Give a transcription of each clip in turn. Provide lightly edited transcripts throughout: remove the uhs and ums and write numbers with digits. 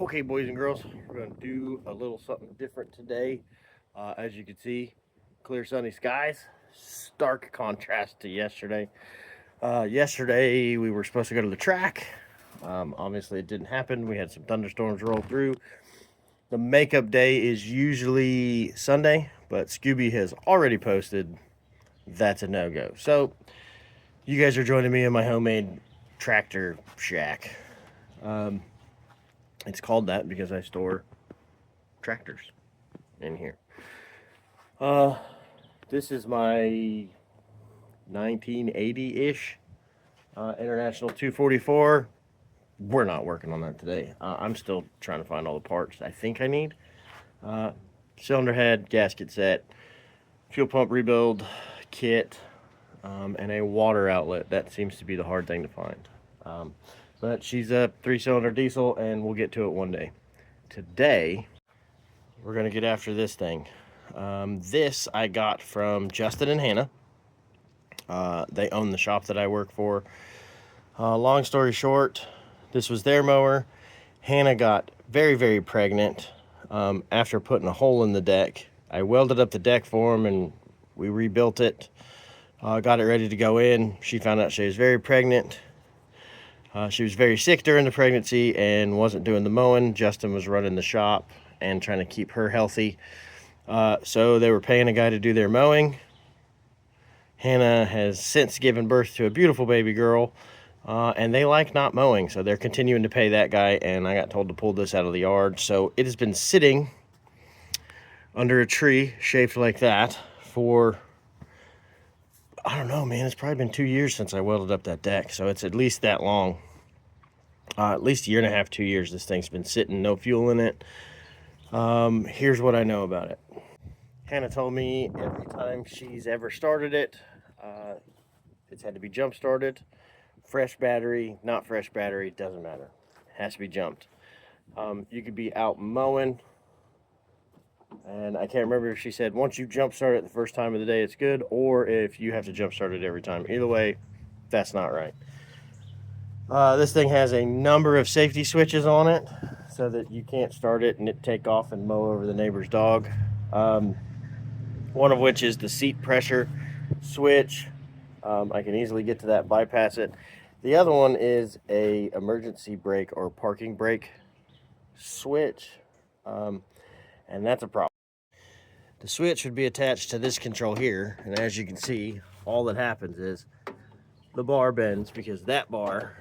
Okay, boys and girls, we're going to do a little something different today. As you can see, clear sunny skies, stark contrast to yesterday. Yesterday, we were supposed to go to the track. Obviously, it didn't happen. We had some thunderstorms roll through. The makeup day is usually Sunday, but Scooby has already posted that's a no go. So, you guys are joining me in my homemade tractor shack. Um, it's called that because I store tractors in here. Uh, this is my 1980-ish International 244. We're not working on that today. I'm still trying to find all the parts I think I need. Uh, Cylinder head, gasket set, fuel pump rebuild kit, and a water outlet. That seems to be the hard thing to find. But she's a 3-cylinder diesel, and we'll get to it one day. Today, we're going to get after this thing. This I got from Justin and Hannah. They own the shop that I work for. Long story short, this was their mower. Hannah got very, very pregnant after putting a hole in the deck. I welded up the deck for them and we rebuilt it. Got it ready to go in. She found out she was very pregnant. She was very sick during the pregnancy and wasn't doing the mowing. Justin was running the shop and trying to keep her healthy. So they were paying a guy to do their mowing. Hannah has since given birth to a beautiful baby girl, and they like not mowing, so they're continuing to pay that guy, and I got told to pull this out of the yard. So it has been sitting under a tree shaped like that for, I don't know, man, it's probably been 2 years since I welded up that deck, so it's at least that long. At least a year and a half, 2 years this thing's been sitting, no fuel in it. Here's what I know about it. Hannah told me every time she's ever started it, it's had to be jump started. Fresh battery, not fresh battery, doesn't matter. It has to be jumped. You could be out mowing, and I can't remember if she said once you jump start it the first time of the day it's good, or if you have to jump start it every time. Either way, that's not right. This thing has a number of safety switches on it so that you can't start it and it take off and mow over the neighbor's dog. One of which is the seat pressure switch. I can easily get to that, bypass it. The other one is a emergency brake or parking brake switch, and that's a problem. The switch would be attached to this control here, and as you can see, all that happens is the bar bends because that bar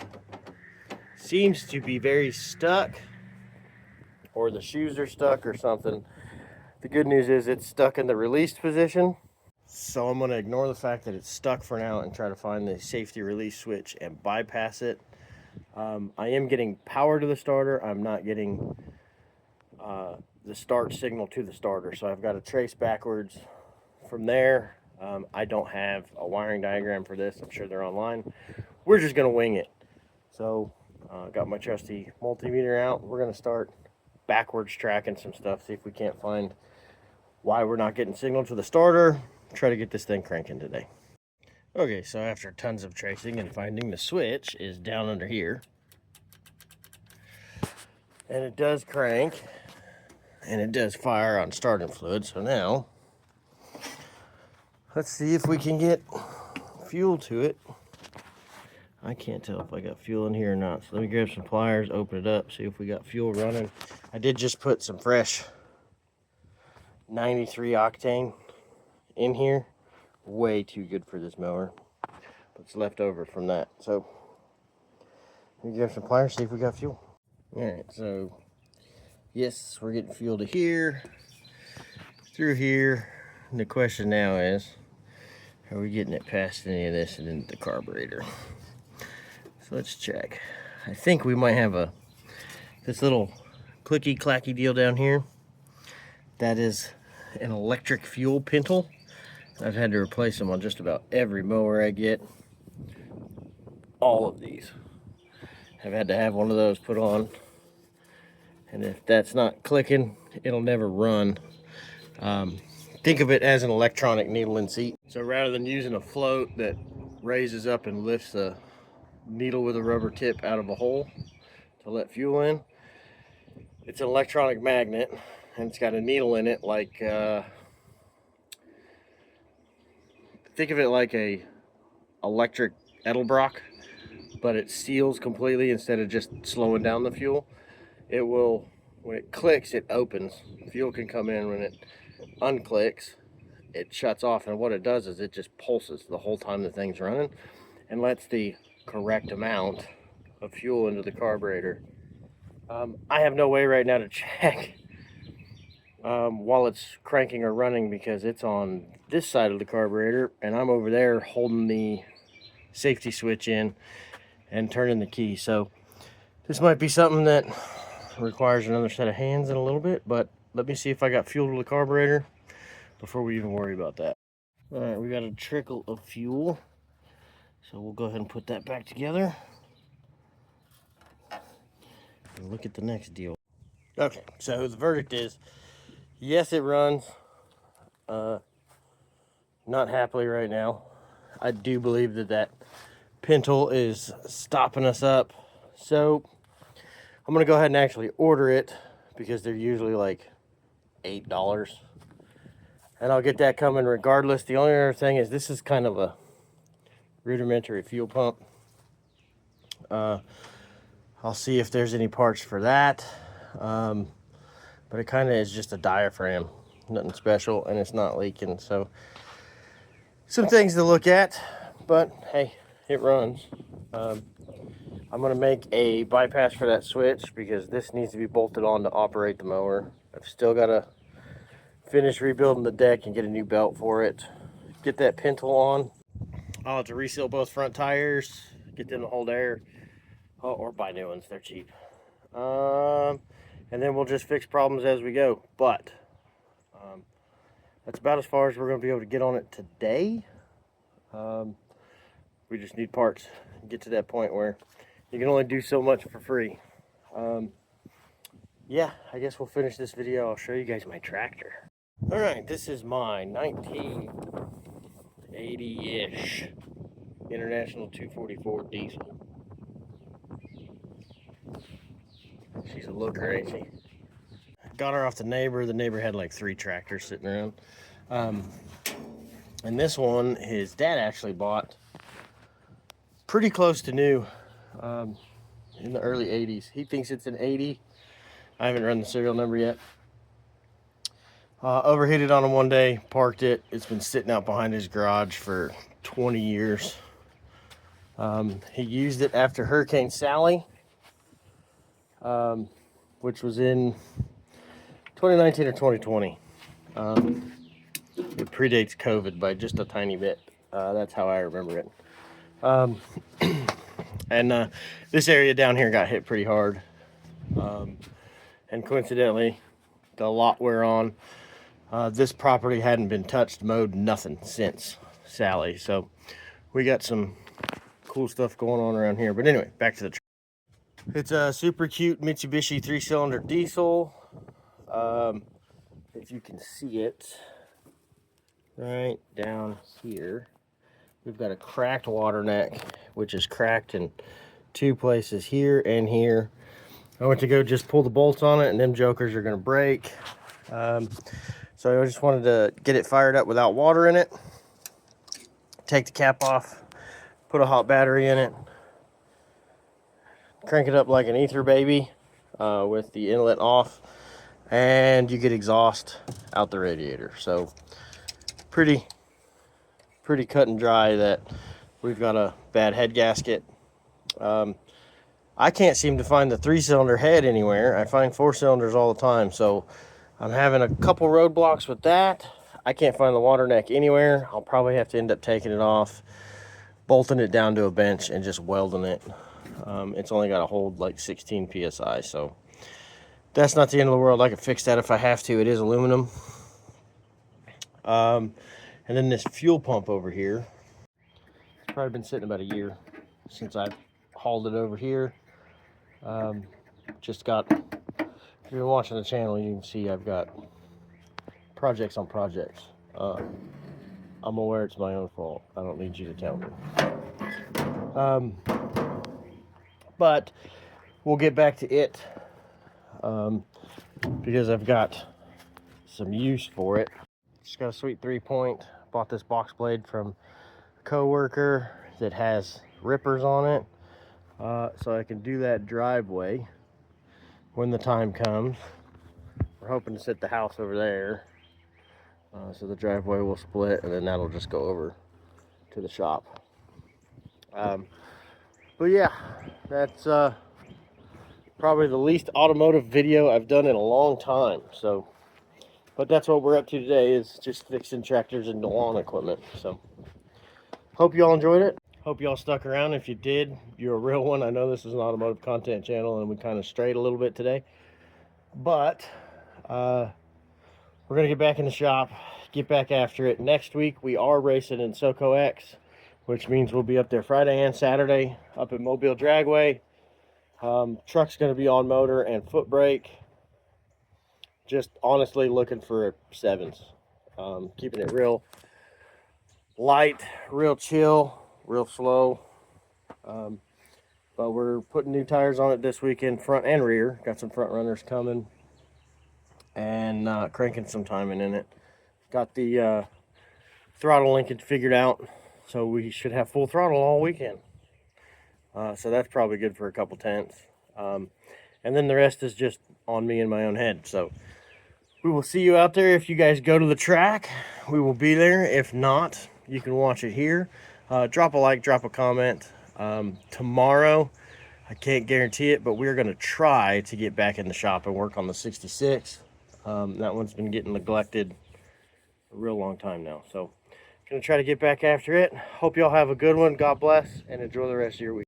seems to be very stuck, or the shoes are stuck or something. The good news is it's stuck in the released position. So I'm going to ignore the fact that it's stuck for now and try to find the safety release switch and bypass it. I am getting power to the starter. I'm not getting the start signal to the starter. So I've got to trace backwards from there. I don't have a wiring diagram for this. I'm sure they're online. We're just going to wing it. So got my trusty multimeter out. We're going to start backwards tracking some stuff. See if we can't find why we're not getting signal to the starter. Try to get this thing cranking today. Okay, so after tons of tracing and finding, the switch is down under here. And it does crank. And it does fire on starting fluid. So now, let's see if we can get fuel to it. I can't tell if I got fuel in here or not. So let me grab some pliers, open it up, see if we got fuel running. I did just put some fresh 93 octane in here. Way too good for this mower. But it's left over from that. So let me grab some pliers, see if we got fuel. Alright, so yes, we're getting fuel to here, through here. And the question now is, are we getting it past any of this and into the carburetor? So let's check. I think we might have this little clicky clacky deal down here. That is an electric fuel pintle. I've had to replace them on just about every mower I get. All of these. I've had to have one of those put on. And if that's not clicking, it'll never run. Think of it as an electronic needle and seat. So rather than using a float that raises up and lifts the needle with a rubber tip out of a hole to let fuel in, It's an electronic magnet, and it's got a needle in it like, think of it like a electric Edelbrock, but it seals completely instead of just slowing down the fuel. It will, when it clicks, it opens. Fuel can come in. When it unclicks, it shuts off, and what it does is it just pulses the whole time the thing's running and lets the correct amount of fuel into the carburetor. I have no way right now to check while it's cranking or running because it's on this side of the carburetor and I'm over there holding the safety switch in and turning the key. So this might be something that requires another set of hands in a little bit, but let me see if I got fuel to the carburetor before we even worry about that. All right, we got a trickle of fuel, so we'll go ahead and put that back together and look at the next deal. Okay, so the verdict is yes, it runs. Not happily right now. I do believe that pintle is stopping us up, so I'm gonna go ahead and actually order it because they're usually like $8, and I'll get that coming regardless. The only other thing is this is kind of a rudimentary fuel pump. I'll see if there's any parts for that, but it kind of is just a diaphragm, nothing special, and it's not leaking. So some things to look at, but hey, it runs. I'm gonna make a bypass for that switch because this needs to be bolted on to operate the mower. I've still got to finish rebuilding the deck and get a new belt for it. Get that pintle on. I'll have to reseal both front tires, get them to hold air, or buy new ones, they're cheap. And then we'll just fix problems as we go. But that's about as far as we're going to be able to get on it today. We just need parts and get to that point where you can only do so much for free. Yeah, I guess we'll finish this video. I'll show you guys my tractor. All right, this is my 1980-ish International 244 diesel. She's a looker, ain't she? Got her off the neighbor. The neighbor had like 3 tractors sitting around. And this one, his dad actually bought pretty close to new in the early 80s. He thinks it's an 80. I haven't run the serial number yet. Overheated on him one day, parked it. It's been sitting out behind his garage for 20 years. He used it after Hurricane Sally, which was in 2019 or 2020. It predates COVID by just a tiny bit. That's how I remember it. And this area down here got hit pretty hard. And coincidentally, the lot we're on, this property hadn't been touched, mowed, nothing since Sally. So we got some cool stuff going on around here. But anyway, back to the truck. It's a super cute Mitsubishi 3-cylinder diesel. If you can see it right down here, we've got a cracked water neck, which is cracked in 2 places, here and here. I went to go just pull the bolts on it, and them jokers are going to break. So I just wanted to get it fired up without water in it. Take the cap off, put a hot battery in it, crank it up like an ether baby with the inlet off, and you get exhaust out the radiator. So pretty cut and dry that we've got a bad head gasket. I can't seem to find the 3-cylinder head anywhere. I find 4 cylinders all the time, so I'm having a couple roadblocks with that. I can't find the water neck anywhere. I'll probably have to end up taking it off, bolting it down to a bench, and just welding it. It's only got to hold like 16 psi, so that's not the end of the world. I can fix that if I have to. It is aluminum. And then this fuel pump over here, it's probably been sitting about a year since I've hauled it over here. Just got, if you're watching the channel, you can see I've got projects on projects. I'm aware it's my own fault. I don't need you to tell me. But we'll get back to it. because I've got some use for it. Just got a sweet 3-point. Bought this box blade from a coworker that has rippers on it, so I can do that driveway when the time comes. We're hoping to sit the house over there, so the driveway will split, and then that'll just go over to the shop. But yeah, that's probably the least automotive video I've done in a long time. So, but that's what we're up to today, is just fixing tractors and lawn equipment. So, hope you all enjoyed it. Hope you all stuck around. If you did, you're a real one. I know this is an automotive content channel, and we kind of strayed a little bit today. But we're gonna get back in the shop, get back after it. Next week we are racing in SoCo X, which means we'll be up there Friday and Saturday up at Mobile Dragway. Truck's going to be on motor and foot brake. Just honestly looking for 7s. Keeping it real light, real chill, real slow. But we're putting new tires on it this weekend, front and rear. Got some front runners coming, and cranking some timing in it. Got the throttle linkage figured out, so we should have full throttle all weekend. So that's probably good for a couple tenths. And then the rest is just on me and my own head. So we will see you out there. If you guys go to the track, we will be there. If not, you can watch it here. Drop a like, drop a comment. Tomorrow, I can't guarantee it, but we're going to try to get back in the shop and work on the 66. That one's been getting neglected a real long time now. So going to try to get back after it. Hope y'all have a good one. God bless, and enjoy the rest of your week.